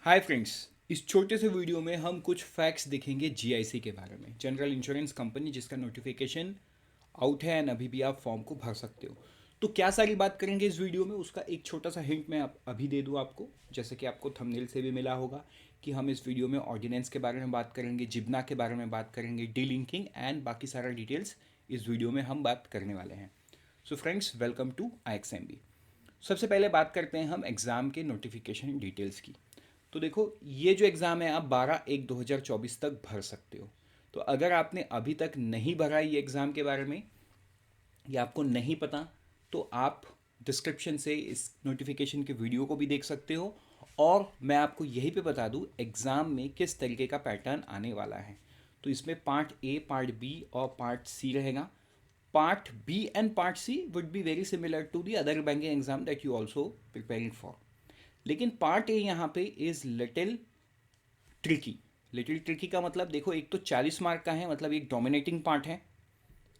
Hi friends, इस छोटे से वीडियो में हम कुछ फैक्ट्स देखेंगे जीआईसी के बारे में। जनरल इंश्योरेंस कंपनी जिसका नोटिफिकेशन आउट है एंड अभी भी आप फॉर्म को भर सकते हो। तो क्या सारी बात करेंगे इस वीडियो में, उसका एक छोटा सा हिंट मैं अभी दे दूँ आपको। जैसे कि आपको थंबनेल से भी मिला होगा कि हम इस वीडियो में ऑर्डिनेंस के बारे में बात करेंगे, जिब्ना के बारे में बात करेंगे, डीलिंकिंग एंड बाकी सारा डिटेल्स इस वीडियो में हम बात करने वाले हैं। So friends, welcome to IXMB। सबसे पहले बात करते हैं हम एग्ज़ाम के नोटिफिकेशन डिटेल्स की। तो देखो, ये जो एग्ज़ाम है आप 12/1/2024 तक भर सकते हो। तो अगर आपने अभी तक नहीं भरा ये एग्ज़ाम के बारे में या आपको नहीं पता, तो आप डिस्क्रिप्शन से इस नोटिफिकेशन के वीडियो को भी देख सकते हो। और मैं आपको यहीं पे बता दूँ एग्ज़ाम में किस तरीके का पैटर्न आने वाला है। तो इसमें पार्ट ए, पार्ट बी और पार्ट सी रहेगा। Part B and part C would be very similar to the other banking exam that you also preparing for. लेकिन पार्ट ए यहाँ पे is little tricky. Little tricky का मतलब देखो, एक तो 40 मार्क का है, मतलब एक डोमिनेटिंग पार्ट है,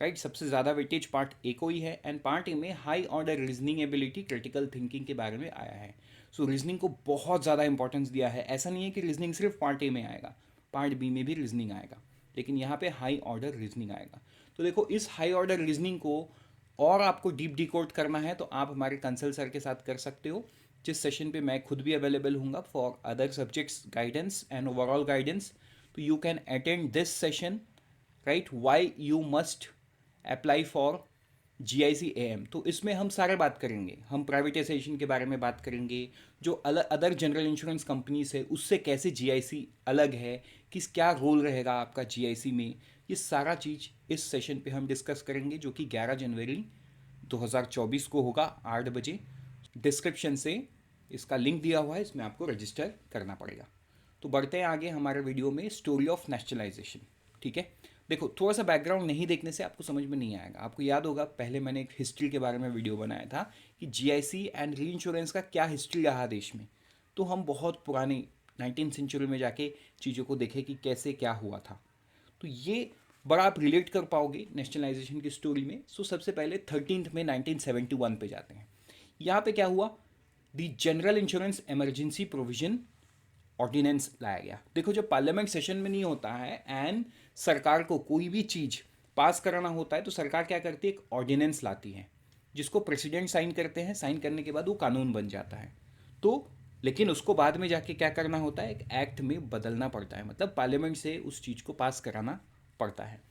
राइट। सबसे ज़्यादा वेटेज पार्ट ए को ही है। एंड पार्ट ए में high order reasoning ability, critical thinking के बारे में आया है। सो रीजनिंग को बहुत ज़्यादा इंपॉर्टेंस दिया है। ऐसा नहीं है कि रीजनिंग सिर्फ पार्ट ए में आएगा, पार्ट बी में भी रीजनिंग आएगा, लेकिन यहाँ पे हाई ऑर्डर रीजनिंग आएगा। तो देखो, इस हाई ऑर्डर रीजनिंग को और आपको डीप डिकोड करना है तो आप हमारे कंसल्ट सर के साथ कर सकते हो, जिस सेशन पे मैं खुद भी अवेलेबल हूँगा for other subjects guidance and overall guidance. तो you can attend this session, right. Why you must apply for GIC AM। तो इसमें हम सारे बात करेंगे, हम प्राइवेटाइजेशन के बारे में बात करेंगे, जो अदर जनरल इंश्योरेंस कंपनीज है उससे कैसे GIC अलग है, किस क्या रोल रहेगा आपका GIC में। ये सारा चीज़ इस सेशन पे हम डिस्कस करेंगे, जो कि 11 जनवरी 2024 को होगा 8 बजे। डिस्क्रिप्शन से इसका लिंक दिया हुआ है, इसमें आपको रजिस्टर करना पड़ेगा। तो बढ़ते हैं आगे हमारे वीडियो में, स्टोरी ऑफ नेशनलाइजेशन। ठीक है, देखो, थोड़ा सा बैकग्राउंड नहीं देखने से आपको समझ में नहीं आएगा। आपको याद होगा पहले मैंने एक हिस्ट्री के बारे में वीडियो बनाया था कि GIC एंड री इंश्योरेंस का क्या हिस्ट्री रहा देश में। तो हम बहुत पुरानी 19th सेंचुरी में जाके चीज़ों को देखें कि कैसे क्या हुआ था। तो ये बड़ा आप रिलेट कर पाओगे नेशनलाइजेशन की स्टोरी में। सो सबसे पहले 13 मई 1971 पे जाते हैं। यहाँ पे क्या हुआ, the general insurance emergency provision ordinance लाया गया। देखो, जब पार्लियामेंट सेशन में नहीं होता है एंड सरकार को कोई भी चीज़ पास कराना होता है तो सरकार क्या करती है, एक ऑर्डिनेंस लाती है जिसको प्रेसिडेंट साइन करते हैं। साइन करने के बाद वो कानून बन जाता है। तो लेकिन उसको बाद में जाके क्या करना होता है, एक एक्ट में बदलना पड़ता है, मतलब पार्लियामेंट से उस चीज़ को पास कराना पड़ता है।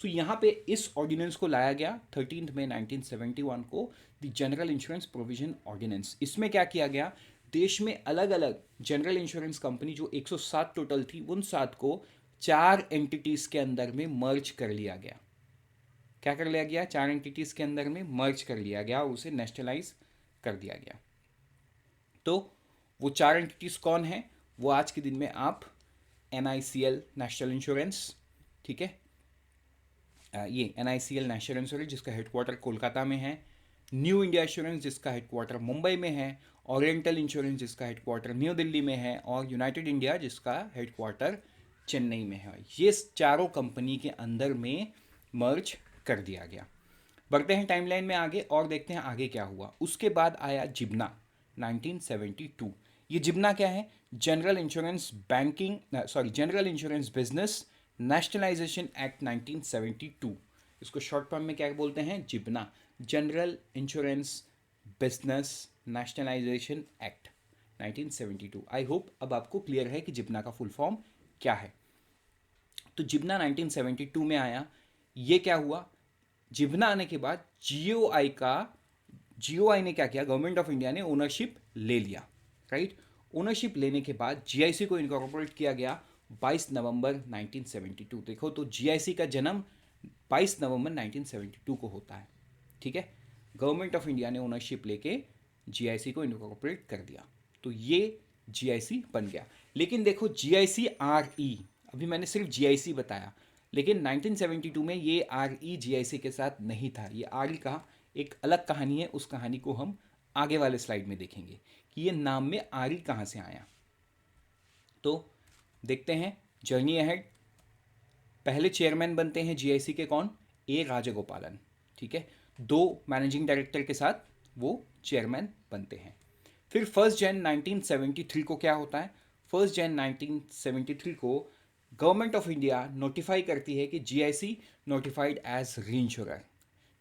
सो यहाँ पे इस ऑर्डिनेंस को लाया गया 13 मई 1971 को, the general insurance provision ordinance. इसमें क्या किया गया, देश में अलग अलग जनरल इंश्योरेंस कंपनी जो 107 टोटल थी, उन 7 को 4 एंटिटीज़ के अंदर में मर्ज कर लिया गया। क्या कर लिया गया, 4 एंटिटीज़ के अंदर में मर्ज कर लिया गया और उसे नेशनलाइज कर दिया गया। तो वो 4 एंटिटीज़ कौन है, वो आज के दिन में आप NICL नेशनल इंश्योरेंस, ठीक है, ये NICL नेशनल इंश्योरेंस जिसका हेडक्वार्टर कोलकाता में है, न्यू इंडिया इंश्योरेंस जिसका हेडक्वार्टर मुंबई में है, ओरिएंटल इंश्योरेंस जिसका हेडक्वार्टर न्यू दिल्ली में है, और यूनाइटेड इंडिया जिसका हेडक्वार्टर चेन्नई में है। ये चारों कंपनी के अंदर में मर्ज कर दिया गया। बढ़ते हैं टाइमलाइन में आगे और देखते हैं आगे क्या हुआ। उसके बाद आया जिब्ना 1972। ये जिब्ना क्या है, general insurance banking general insurance business nationalisation act 1972। इसको शॉर्ट फॉर्म में क्या बोलते हैं, GIBNA, general insurance business nationalisation act 1972। I hope अब आपको क्लियर है कि जिब्ना का फुल फॉर्म क्या है। तो जिब्ना 1972 में आया। ये क्या हुआ, जिब्ना आने के बाद जीओआई ने क्या किया, गवर्नमेंट ऑफ इंडिया ने ओनरशिप ले लिया, राइट। ओनरशिप लेने के बाद GIC को इनकॉर्पोरेट किया गया 22 नवंबर 1972। देखो, तो GIC का जन्म 22 नवंबर 1972 को होता है, ठीक है। गवर्नमेंट ऑफ इंडिया ने ओनरशिप लेके GIC को इनकॉर्पोरेट कर दिया, तो ये GIC बन गया। लेकिन देखो, GIC-RE, अभी मैंने सिर्फ GIC बताया, लेकिन 1972 में ये RE GIC के साथ नहीं था। ये RE का एक अलग कहानी है, उस कहानी को हम आगे वाले स्लाइड में देखेंगे कि ये नाम में RE कहाँ से आया। तो देखते हैं जर्नी अहेड। पहले चेयरमैन बनते हैं GIC के, कौन, A राजगोपालन, ठीक है। 2 मैनेजिंग डायरेक्टर के साथ वो चेयरमैन बनते हैं। फिर 1 जनवरी 1973 को क्या होता है, 1 जनवरी 1973 को गवर्नमेंट ऑफ इंडिया नोटिफाई करती है कि जीआईसी नोटिफाइड एज री इंश्योरर।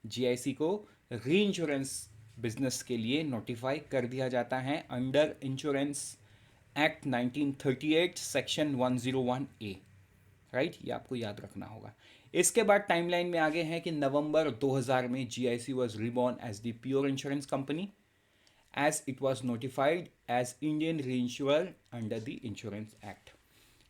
जीआईसी को री इंश्योरेंस बिजनेस के लिए नोटिफाई कर दिया जाता है under insurance act 1938 section 101A। Right, ये आपको याद रखना होगा। इसके बाद टाइमलाइन में आगे हैं कि नवंबर 2000 में GIC was reborn as the pure insurance company as it was notified as Indian reinsurer under the Insurance Act।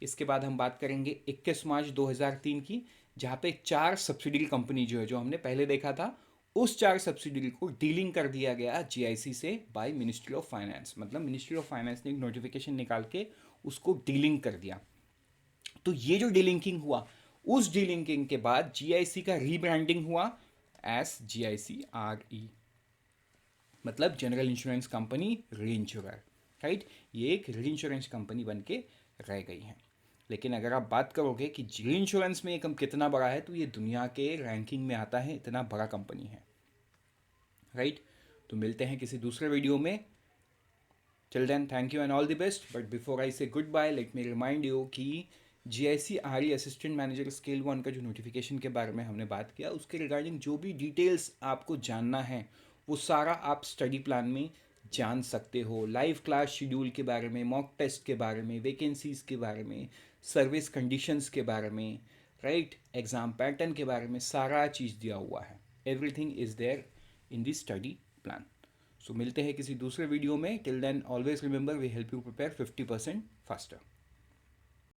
इसके बाद हम बात करेंगे 21 मार्च 2003 की, जहाँ पे 4 सब्सिडरी कंपनी जो है, जो हमने पहले देखा था, उस 4 सब्सिडरी को डीलिंग कर दिया गया जीआईसी से बाय मिनिस्ट्री ऑफ फाइनेंस। मतलब मिनिस्ट्री ऑफ फाइनेंस ने एक नोटिफिकेशन निकाल के उसको डीलिंग कर दिया। तो ये जो डीलिंकिंग हुआ, उस डीलिंकिंग के बाद जीआईसी का रीब्रांडिंग हुआ एस जीआईसी आरई, मतलब जनरल इंश्योरेंस कंपनी री इंश्योरर। राइट, ये एक री इंश्योरेंस कंपनी बन के रह गई है। लेकिन अगर आप बात करोगे कि री इंश्योरेंस में ये कम कितना बड़ा है, तो ये दुनिया के रैंकिंग में आता है, इतना बड़ा कंपनी है। राइट, तो मिलते हैं किसी दूसरे वीडियो में। Till then, thank you and all the best. But before I say goodbye, let me remind you कि GIC RE assistant manager scale 1 का जो नोटिफिकेशन के बारे में हमने बात किया, उसके रिगार्डिंग जो भी डिटेल्स आपको जानना है, वो सारा आप स्टडी प्लान में जान सकते हो। लाइव क्लास शेड्यूल के बारे में, मॉक टेस्ट के बारे में, वैकेंसीज के बारे में, सर्विस कंडीशंस के बारे में, राइट, एग्ज़ाम पैटर्न के बारे में, सारा चीज़ दिया हुआ है। Everything is there in the study plan. So मिलते हैं किसी दूसरे वीडियो में। Till then always remember, we help you prepare 50% faster.